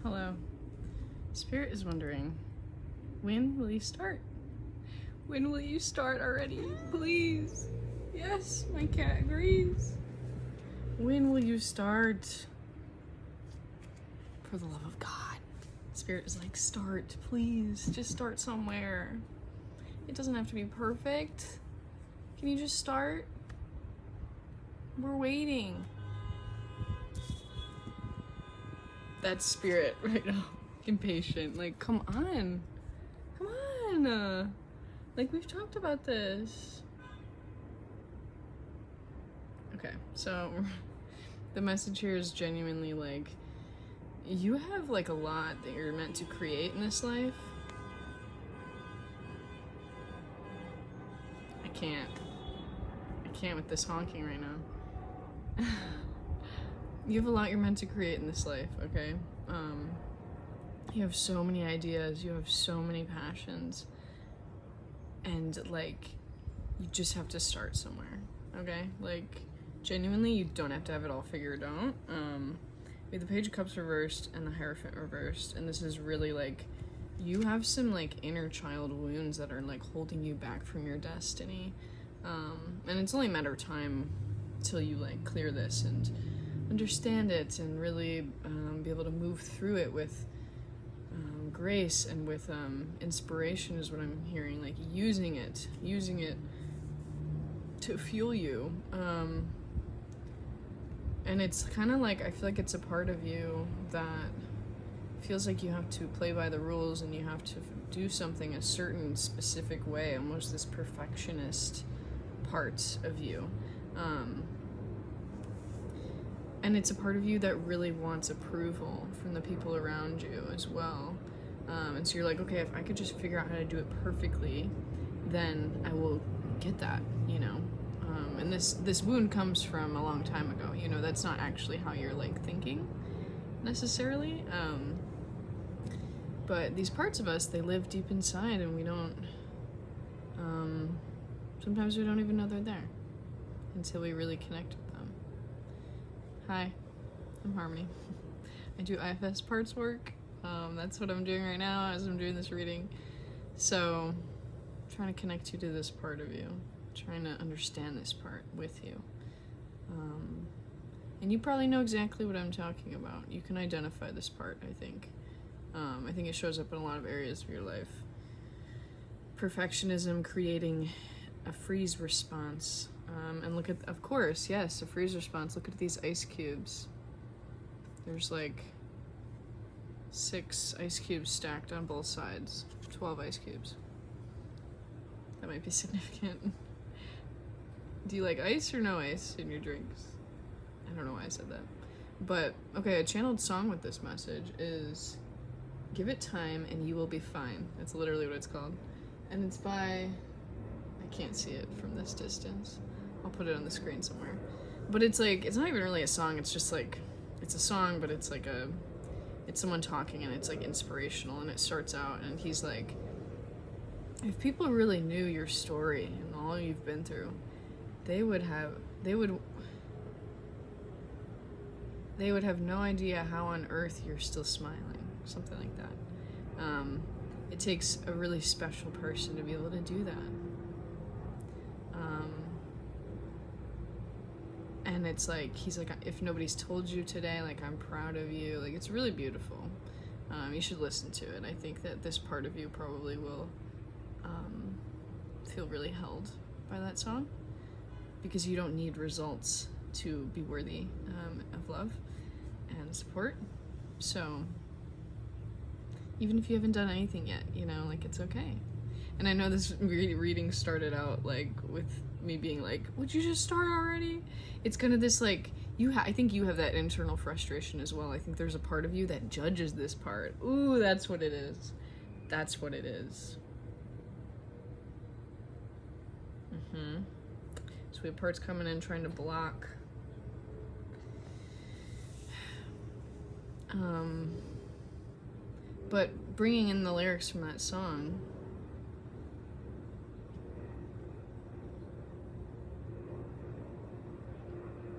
Hello. Spirit is wondering, when will you start? When will you start already? Please. Yes, my cat agrees. When will you start? For the love of God. Spirit is like, start, please. Just start somewhere. It doesn't have to be perfect. Can you just start? We're waiting. That's Spirit right now. Impatient. Like, come on. Come on. Like, we've talked about this. Okay, so the message here is genuinely like, you have like a lot that you're meant to create in this life. I can't with this honking right now. You have a lot you're meant to create in this life, okay? You have so many ideas, you have so many passions, and like, you just have to start somewhere, okay? Like, genuinely, you don't have to have it all figured out. We have the Page of Cups reversed and the Hierophant reversed, and this is really like, you have some like inner child wounds that are like holding you back from your destiny. And it's only a matter of time till you like clear this and understand it and really be able to move through it with grace and with inspiration is what I'm hearing, like using it to fuel you. And it's kind of like, I feel like it's a part of you that feels like you have to play by the rules and you have to do something a certain specific way, almost this perfectionist part of you. And it's a part of you that really wants approval from the people around you as well. And so you're like, okay, if I could just figure out how to do it perfectly, then I will get that, you know? And this wound comes from a long time ago, you know, that's not actually how you're like thinking necessarily. But these parts of us, they live deep inside and we don't, sometimes we don't even know they're there until we really connect with them. Hi, I'm Harmony. I do IFS parts work. That's what I'm doing right now as I'm doing this reading. So, I'm trying to connect you to this part of you. Trying to understand this part with you. And you probably know exactly what I'm talking about. You can identify this part, I think. I think it shows up in a lot of areas of your life. Perfectionism creating a freeze response. And look at, of course, yes, a freeze response. Look at these ice cubes. There's like 6 ice cubes stacked on both sides. 12 ice cubes. That might be significant. Do you like ice or no ice in your drinks? I don't know why I said that. But, okay, a channeled song with this message is Give It Time and You Will Be Fine. That's literally what it's called. And it's by, I can't see it from this distance. I'll put it on the screen somewhere. But it's like, it's not even really a song, it's just like, it's a song, but it's like it's someone talking and it's like inspirational and it starts out and he's like, if people really knew your story and all you've been through, they would have no idea how on earth you're still smiling. Something like that. It takes a really special person to be able to do that. And it's like, he's like, if nobody's told you today, like, I'm proud of you. Like, it's really beautiful. You should listen to it. I think that this part of you probably will feel really held by that song because you don't need results to be worthy of love and support. So even if you haven't done anything yet, you know, like, it's okay. And I know this reading started out like with me being like, would you just start already? It's kind of this like, I think you have that internal frustration as well. I think there's a part of you that judges this part. Ooh, that's what it is. That's what it is. So we have parts coming in trying to block. But bringing in the lyrics from that song,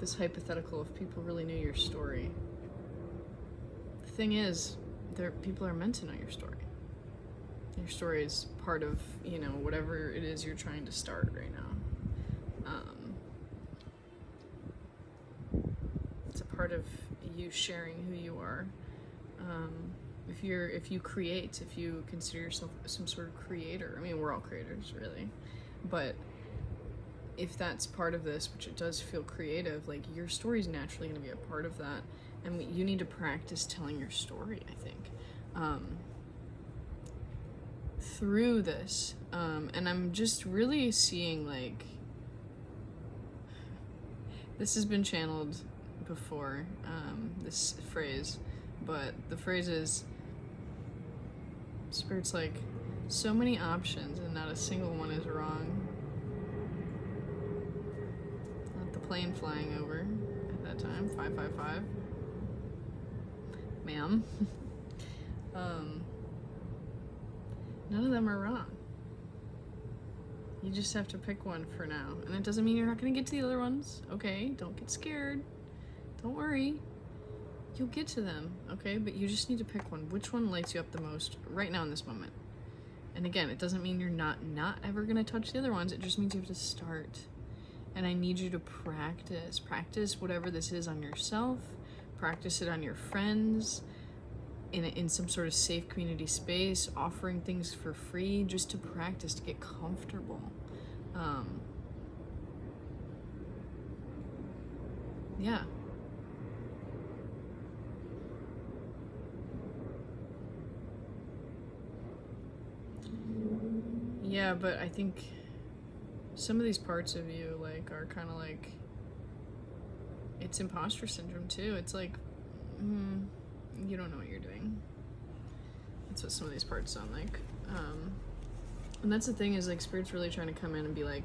this hypothetical, if people really knew your story. The thing is, people are meant to know your story. Your story is part of, you know, whatever it is you're trying to start right now. It's a part of you sharing who you are. If you create, if you consider yourself some sort of creator, I mean, we're all creators, really, but if that's part of this, which it does feel creative, like, your story is naturally going to be a part of that, and you need to practice telling your story, I think, through this, and I'm just really seeing, like, this has been channeled before, this phrase, but the phrase is, Spirit's like, so many options and not a single one is wrong. Not the plane flying over at that time, 555. Ma'am. None of them are wrong. You just have to pick one for now. And it doesn't mean you're not gonna get to the other ones, okay? Don't get scared. Don't worry. You'll get to them, okay? But you just need to pick one. Which one lights you up the most right now in this moment? And again, it doesn't mean you're not ever gonna touch the other ones. It just means you have to start. And I need you to practice. Practice whatever this is on yourself. Practice it on your friends. In some sort of safe community space, offering things for free, just to practice, to get comfortable. Yeah. Yeah, but I think some of these parts of you, like, are kind of like, it's imposter syndrome too. It's like, you don't know what you're doing. That's what some of these parts sound like. And that's the thing, is like, Spirit's really trying to come in and be like,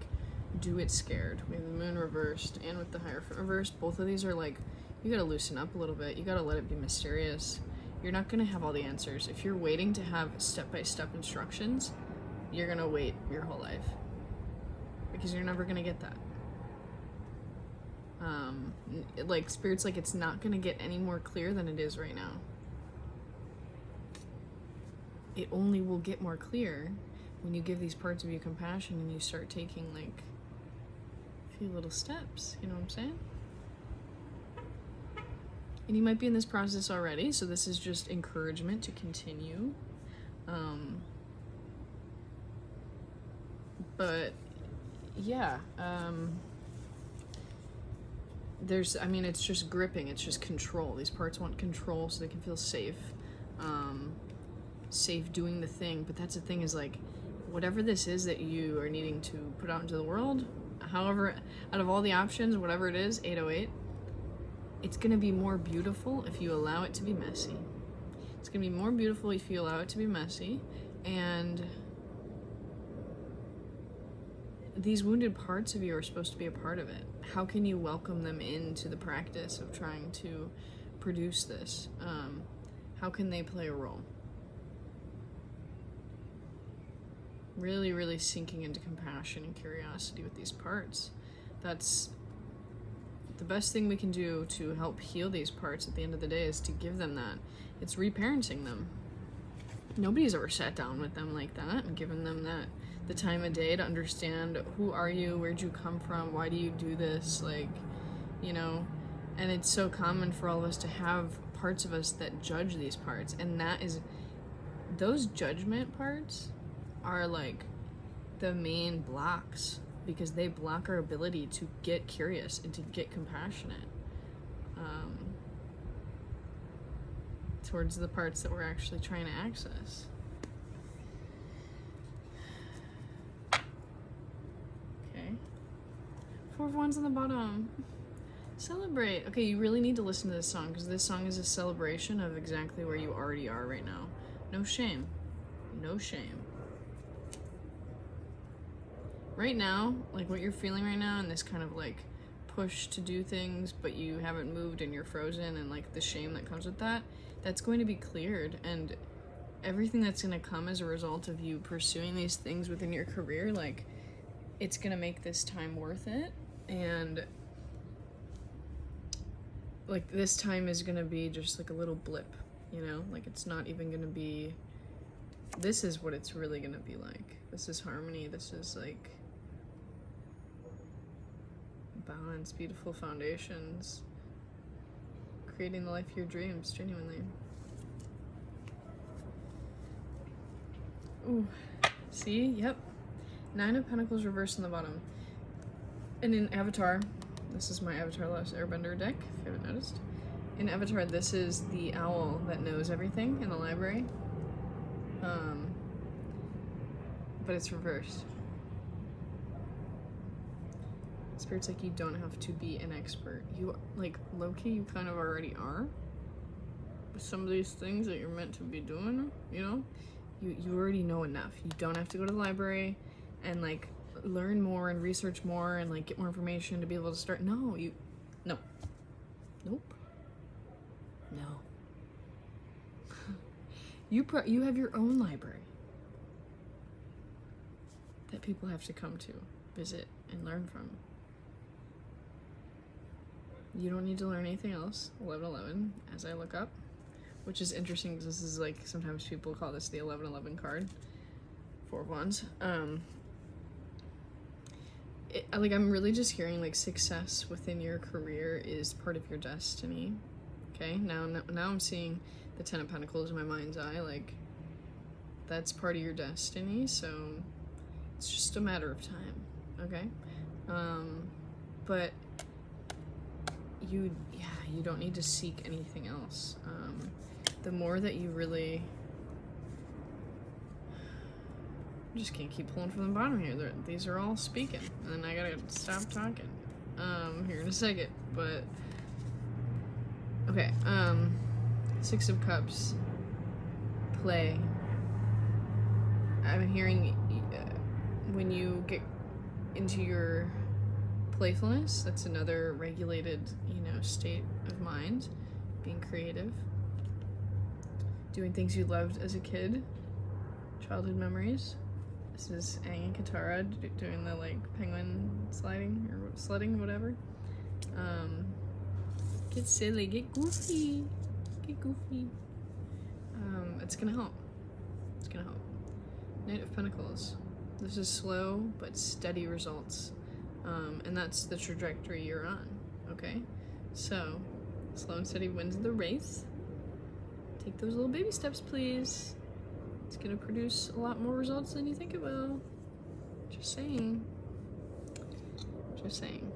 do it scared. We have the Moon reversed and with the Hierophant reversed. Both of these are like, you gotta loosen up a little bit. You gotta let it be mysterious. You're not gonna have all the answers. If you're waiting to have step-by-step instructions, you're gonna wait your whole life, because you're never gonna get that. Like, Spirit's like, it's not gonna get any more clear than it is right now. It only will get more clear when you give these parts of you compassion and you start taking, like, a few little steps, you know what I'm saying? And you might be in this process already, so this is just encouragement to continue. But yeah, I mean, it's just gripping, it's just control. These parts want control so they can feel safe, safe doing the thing. But that's the thing, is like, whatever this is that you are needing to put out into the world, however, out of all the options, whatever it is, 808, it's gonna be more beautiful if you allow it to be messy. It's gonna be more beautiful if you allow it to be messy, and these wounded parts of you are supposed to be a part of it. How can you welcome them into the practice of trying to produce this? How can they play a role? Really, really sinking into compassion and curiosity with these parts. That's the best thing we can do to help heal these parts at the end of the day, is to give them that. It's reparenting them. Nobody's ever sat down with them like that and given them that, the time of day to understand, who are you, where'd you come from, why do you do this, like, you know. And it's so common for all of us to have parts of us that judge these parts, and that is, those judgment parts are like the main blocks, because they block our ability to get curious and to get compassionate towards the parts that we're actually trying to access. Okay. 4 of Wands on the bottom. Celebrate. Okay, you really need to listen to this song, because this song is a celebration of exactly where you already are right now. No shame. No shame. Right now, like, what you're feeling right now, and this kind of like push to do things but you haven't moved and you're frozen, and like the shame that comes with that, that's going to be cleared. And everything that's going to come as a result of you pursuing these things within your career, like, it's going to make this time worth it. And like, this time is going to be just like a little blip you know? Like, it's not even gonna be, this is what it's really gonna be like. This is harmony, this is like balance, beautiful foundations, creating the life of your dreams, genuinely. Ooh, see? Yep. 9 of Pentacles reversed on the bottom. And in Avatar, this is my Avatar Last Airbender deck, if you haven't noticed. In Avatar, this is the owl that knows everything in the library. But it's reversed. Spirit's like, you don't have to be an expert. You, like, low-key, you kind of already are. With some of these things that you're meant to be doing, you know? You already know enough. You don't have to go to the library and, like, learn more and research more and, like, get more information to be able to start. No, no. Nope. No. You have your own library that people have to come to, visit, and learn from. You don't need to learn anything else. 1111, as I look up, which is interesting because this is like, sometimes people call this the 1111 card. 4 of Wands. Like, I'm really just hearing like success within your career is part of your destiny. Okay, now I'm seeing the 10 of Pentacles in my mind's eye. Like, that's part of your destiny, so it's just a matter of time. Okay, but you don't need to seek anything else. The more that you really, I just can't keep pulling from the bottom here. These are all speaking, and then I gotta stop talking here in a second. But okay, 6 of Cups, play. I'm hearing when you get into your playfulness, that's another regulated, you know, state of mind. Being creative, doing things you loved as a kid, childhood memories. This is Aang and Katara doing the like penguin sliding or sledding, whatever. Get silly, get goofy, get goofy. It's gonna help. It's gonna help. Knight of Pentacles. This is slow but steady results. And that's the trajectory you're on, okay? So, slow and steady wins the race. Take those little baby steps, please. It's gonna produce a lot more results than you think it will. Just saying. Just saying.